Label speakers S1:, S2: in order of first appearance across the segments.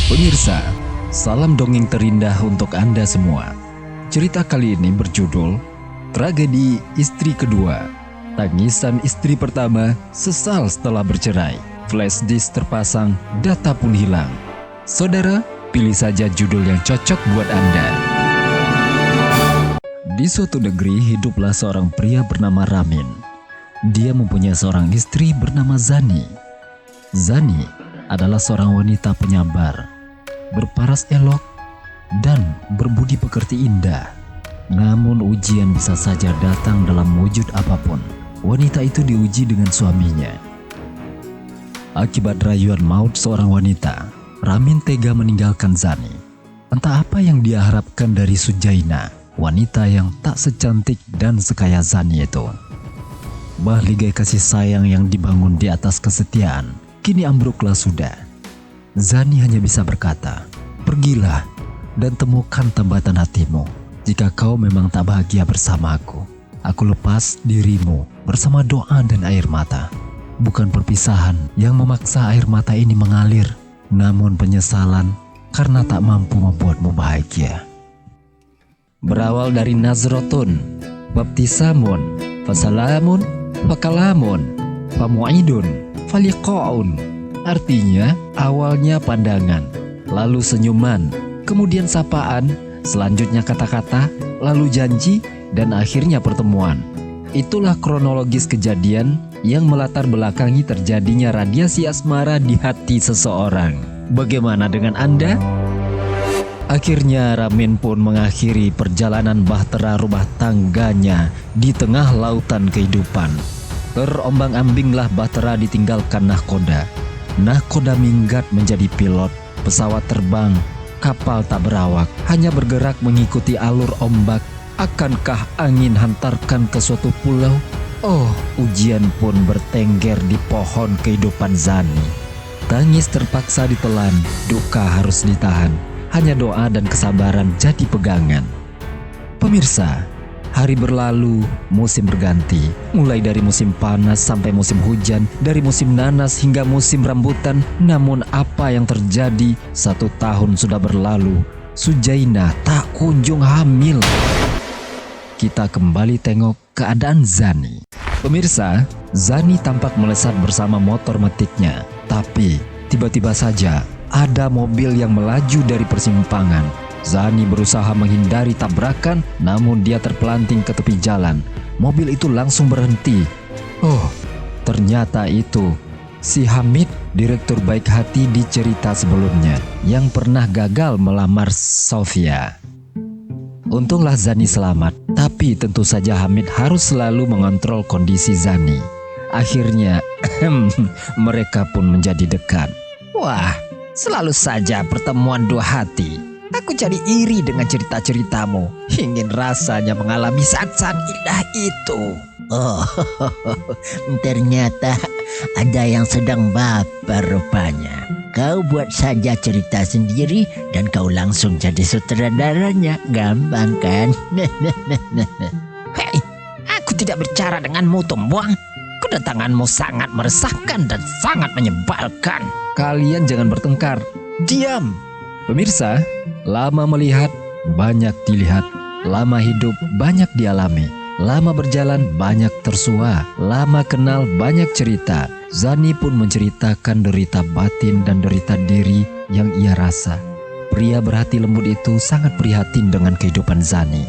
S1: Pemirsa, salam dongeng terindah untuk Anda semua. Cerita kali ini berjudul Tragedi Istri Kedua. Tangisan istri pertama sesal setelah bercerai. Flash disk terpasang, data pun hilang. Saudara, pilih saja judul yang cocok buat Anda. Di suatu negeri hiduplah seorang pria bernama Ramin. Dia mempunyai seorang istri bernama Zani. Zani adalah seorang wanita penyabar, berparas elok, dan berbudi pekerti indah. Namun ujian bisa saja datang dalam wujud apapun. Wanita itu diuji dengan suaminya. Akibat rayuan maut seorang wanita, Ramin tega meninggalkan Zani. Entah apa yang dia harapkan dari Sujaina, wanita yang tak secantik dan sekaya Zani itu. Bahligai kasih sayang yang dibangun di atas kesetiaan, kini ambruklah sudah. Zani hanya bisa berkata, "Pergilah dan temukan tambatan hatimu. Jika kau memang tak bahagia bersamaku, aku lepas dirimu bersama doa dan air mata. Bukan perpisahan yang memaksa air mata ini mengalir, namun penyesalan karena tak mampu membuatmu bahagia." Berawal dari nazrotun, baptisamun, fasalamun, fakalamun, famu'idun, faliqa'un. Artinya, awalnya pandangan, lalu senyuman, kemudian sapaan, selanjutnya kata-kata, lalu janji, dan akhirnya pertemuan. Itulah kronologis kejadian yang melatar belakangi terjadinya radiasi asmara di hati seseorang. Bagaimana dengan Anda? Akhirnya Ramin pun mengakhiri perjalanan bahtera rumah tangganya di tengah lautan kehidupan. Terombang-ambinglah bahtera ditinggalkan nahkoda. Nahkoda minggat menjadi pilot, pesawat terbang, kapal tak berawak, hanya bergerak mengikuti alur ombak. Akankah angin hantarkan ke suatu pulau? Oh, ujian pun bertengger di pohon kehidupan Zani. Tangis terpaksa ditelan, duka harus ditahan. Hanya doa dan kesabaran jadi pegangan. Pemirsa, hari berlalu, musim berganti. Mulai dari musim panas sampai musim hujan, dari musim nanas hingga musim rambutan. Namun apa yang terjadi? 1 tahun sudah berlalu, Sujaina tak kunjung hamil. Kita kembali tengok keadaan Zani. Pemirsa, Zani tampak melesat bersama motor metiknya. Tapi tiba-tiba saja ada mobil yang melaju dari persimpangan. Zani berusaha menghindari tabrakan, namun dia terpelanting ke tepi jalan. Mobil itu langsung berhenti. Oh, ternyata itu si Hamid, direktur baik hati di cerita sebelumnya, yang pernah gagal melamar Sofia. Untunglah Zani selamat, tapi tentu saja Hamid harus selalu mengontrol kondisi Zani. Akhirnya, mereka pun menjadi dekat. Wah, selalu saja pertemuan dua hati. Aku jadi iri dengan cerita-ceritamu. Ingin rasanya mengalami saat-saat indah itu.
S2: Oh, ternyata ada yang sedang baper rupanya. Kau buat saja cerita sendiri dan kau langsung jadi sutradaranya. Gampang kan?
S3: Hei, aku tidak bicara denganmu, Tumbuang. Kedatanganmu sangat meresahkan dan sangat menyebalkan.
S1: Kalian jangan bertengkar. Diam. Pemirsa, lama melihat, banyak dilihat. Lama hidup, banyak dialami. Lama berjalan, banyak tersua. Lama kenal, banyak cerita. Zani pun menceritakan derita batin dan derita diri yang ia rasa. Pria berhati lembut itu sangat prihatin dengan kehidupan Zani.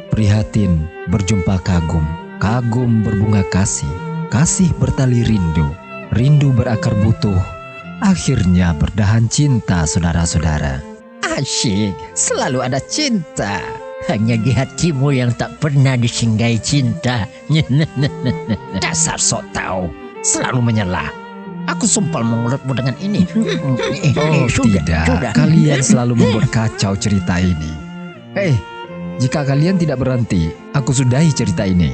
S1: Prihatin berjumpa kagum. Kagum berbunga kasih. Kasih bertali rindu. Rindu berakar butuh. Akhirnya berdahan cinta, saudara-saudara.
S3: Asyik, selalu ada cinta.
S2: Hanya di hatimu yang tak pernah disinggahi cinta.
S3: Dasar sok tahu, selalu menyela. Aku sumpah mulutmu dengan ini.
S1: Oh tidak, kalian selalu membuat kacau cerita ini. Hei, jika kalian tidak berhenti, aku sudahi cerita ini.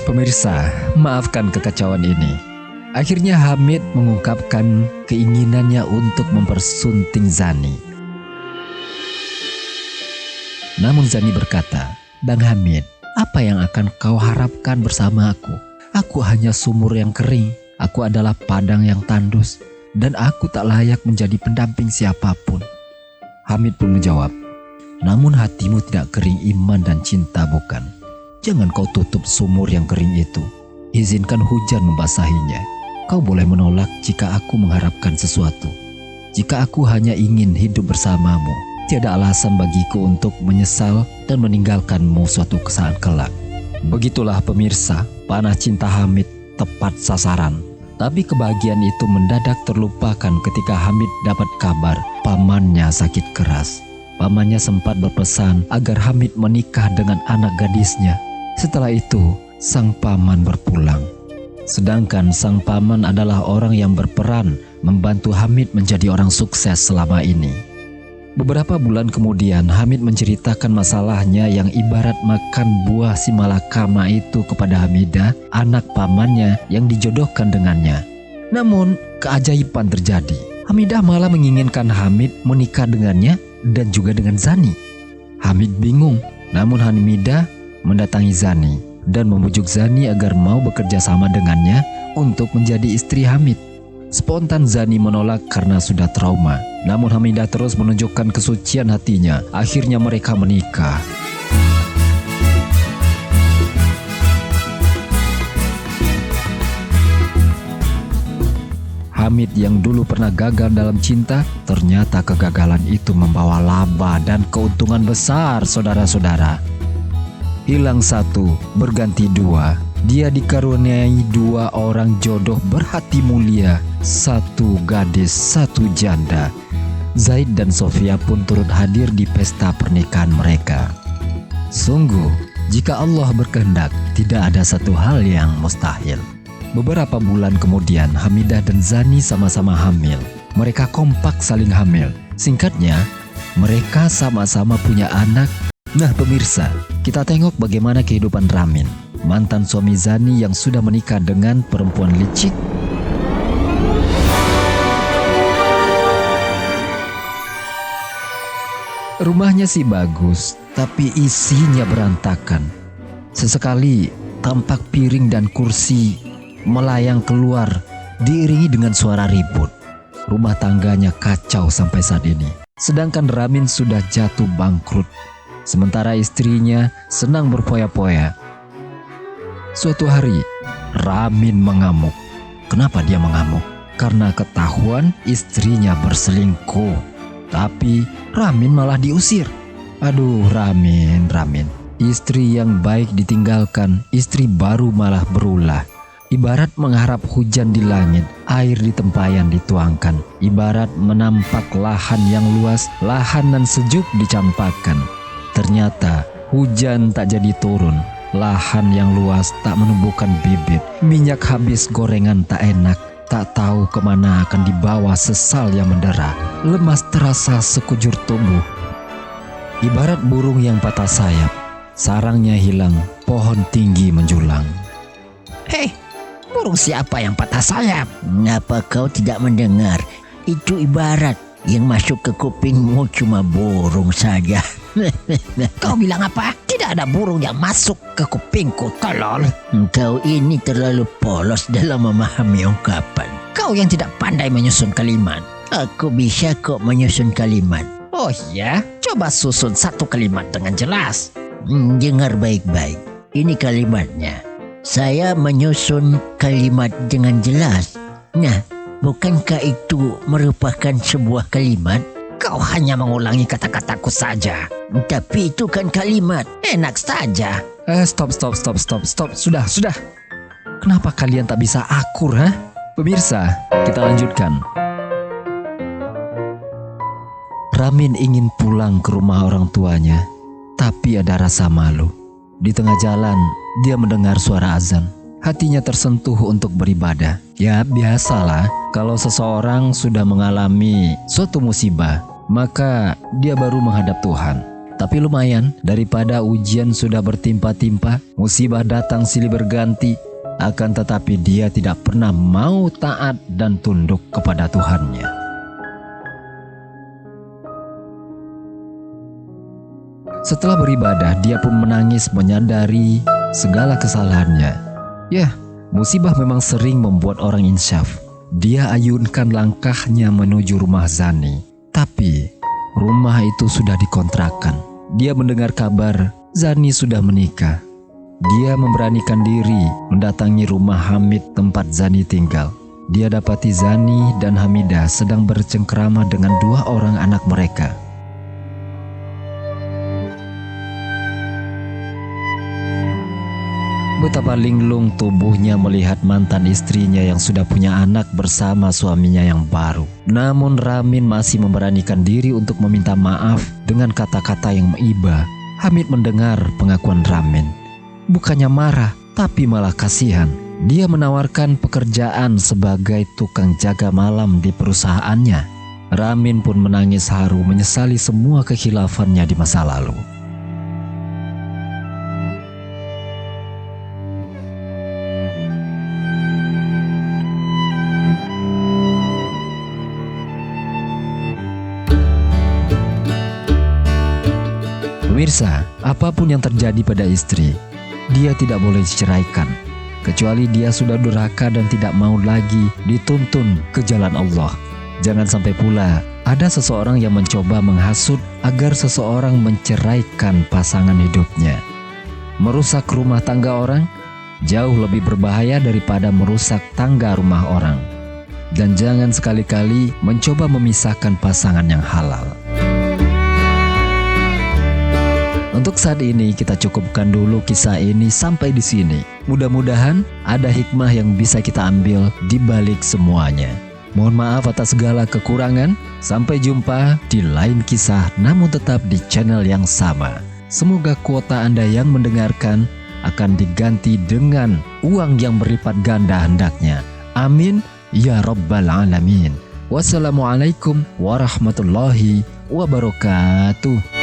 S1: Pemirsa, maafkan kekacauan ini. Akhirnya Hamid mengungkapkan keinginannya untuk mempersunting Zani. Namun Zani berkata, "Bang Hamid, apa yang akan kau harapkan bersama aku? Aku hanya sumur yang kering. Aku adalah padang yang tandus. dan aku tak layak menjadi pendamping siapapun. Hamid pun menjawab, namun hatimu tidak kering iman dan cinta bukan? Jangan kau tutup sumur yang kering itu. Izinkan hujan membasahinya. Kau boleh menolak jika aku mengharapkan sesuatu. Jika aku hanya ingin hidup bersamamu, tiada alasan bagiku untuk menyesal dan meninggalkanmu suatu saat kelak. Begitulah pemirsa, panah cinta Hamid tepat sasaran. Tapi kebahagiaan itu mendadak terlupakan ketika Hamid dapat kabar pamannya sakit keras. Pamannya sempat berpesan agar Hamid menikah dengan anak gadisnya. Setelah itu, sang paman berpulang. Sedangkan sang paman adalah orang yang berperan membantu Hamid menjadi orang sukses selama ini. Beberapa bulan kemudian, Hamid menceritakan masalahnya yang ibarat makan buah si malakama itu kepada Hamidah, anak pamannya yang dijodohkan dengannya. Namun, keajaiban terjadi. Hamidah malah menginginkan Hamid menikah dengannya dan juga dengan Zani. Hamid bingung, namun Hamidah mendatangi Zani dan membujuk Zani agar mau bekerja sama dengannya untuk menjadi istri Hamid. Spontan Zani menolak karena sudah trauma. Namun Hamidah terus menunjukkan kesucian hatinya. Akhirnya mereka menikah. Hamid yang dulu pernah gagal dalam cinta, ternyata kegagalan itu membawa laba dan keuntungan besar, saudara-saudara. Hilang satu, berganti dua. Dia dikaruniai dua orang jodoh berhati mulia, satu gadis, satu janda. Zaid dan Sofia pun turut hadir di pesta pernikahan mereka. Sungguh, jika Allah berkehendak, tidak ada satu hal yang mustahil. Beberapa bulan kemudian, Hamidah dan Zani sama-sama hamil. Mereka kompak saling hamil. Singkatnya, mereka sama-sama punya anak. Nah pemirsa, kita tengok bagaimana kehidupan Ramin, mantan suami Zani yang sudah menikah dengan perempuan licik. Rumahnya sih bagus, tapi isinya berantakan. Sesekali tampak piring dan kursi melayang keluar, diiringi dengan suara ribut. Rumah tangganya kacau sampai saat ini. Sedangkan Ramin sudah jatuh bangkrut. Sementara istrinya senang berpoya-poya. Suatu hari, Ramin mengamuk. Kenapa dia mengamuk? Karena ketahuan istrinya berselingkuh. Tapi Ramin malah diusir. Aduh Ramin. Istri yang baik ditinggalkan, istri baru malah berulah. Ibarat mengharap hujan di langit, air di tempayan dituangkan. Ibarat menampak lahan yang luas, lahan nan sejuk dicampakkan. Ternyata hujan tak jadi turun, lahan yang luas tak menumbuhkan bibit, minyak habis gorengan tak enak, tak tahu kemana akan dibawa sesal yang mendera, lemas terasa sekujur tubuh. Ibarat burung yang patah sayap, sarangnya hilang, pohon tinggi menjulang.
S3: Hei, burung siapa yang patah sayap?
S2: Apa kau tidak mendengar? Itu ibarat yang masuk ke kupingmu cuma burung saja.
S3: Kau bilang apa? Tidak ada burung yang masuk ke kupingku, tolol.
S2: Kau ini terlalu polos dalam memahami ungkapan.
S3: Kau yang tidak pandai menyusun kalimat.
S2: Aku bisa kok menyusun kalimat.
S3: Oh iya, coba susun satu kalimat dengan jelas.
S2: Dengar baik-baik. Ini kalimatnya. Saya menyusun kalimat dengan jelas. Nah, bukankah itu merupakan sebuah kalimat?
S3: Kau hanya mengulangi kata-kataku saja.
S2: Tapi itu kan kalimat.
S3: Enak saja.
S1: Stop. Sudah. Kenapa kalian tak bisa akur, ha? Pemirsa, kita lanjutkan. Ramin ingin pulang ke rumah orang tuanya, tapi ada rasa malu. Di tengah jalan, dia mendengar suara azan. Hatinya tersentuh untuk beribadah. Ya, biasalah kalau seseorang sudah mengalami suatu musibah, maka dia baru menghadap Tuhan. Tapi lumayan, daripada ujian sudah bertimpa-timpa, musibah datang silih berganti. Akan tetapi dia tidak pernah mau taat dan tunduk kepada Tuhannya. Setelah beribadah, dia pun menangis menyadari segala kesalahannya. Ya, musibah memang sering membuat orang insyaf. Dia ayunkan langkahnya menuju rumah Zani. Tapi rumah itu sudah dikontrakan. Dia mendengar kabar Zani sudah menikah. Dia memberanikan diri mendatangi rumah Hamid tempat Zani tinggal. Dia dapati Zani dan Hamidah sedang bercengkrama dengan 2 orang anak mereka. Betapa linglung tubuhnya melihat mantan istrinya yang sudah punya anak bersama suaminya yang baru. Namun Ramin masih memberanikan diri untuk meminta maaf dengan kata-kata yang iba. Hamid mendengar pengakuan Ramin. Bukannya marah, tapi malah kasihan. Dia menawarkan pekerjaan sebagai tukang jaga malam di perusahaannya. Ramin pun menangis haru menyesali semua kekhilafannya di masa lalu. Pemirsa, apapun yang terjadi pada istri, dia tidak boleh diceraikan, kecuali dia sudah durhaka dan tidak mau lagi dituntun ke jalan Allah. Jangan sampai pula ada seseorang yang mencoba menghasut agar seseorang menceraikan pasangan hidupnya. Merusak rumah tangga orang jauh lebih berbahaya daripada merusak tangga rumah orang. Dan jangan sekali-kali mencoba memisahkan pasangan yang halal. Untuk saat ini kita cukupkan dulu kisah ini sampai di sini. Mudah-mudahan ada hikmah yang bisa kita ambil di balik semuanya. Mohon maaf atas segala kekurangan. Sampai jumpa di lain kisah, namun tetap di channel yang sama. Semoga kuota Anda yang mendengarkan akan diganti dengan uang yang berlipat ganda hendaknya. Amin ya rabbal alamin. Wassalamualaikum warahmatullahi wabarakatuh.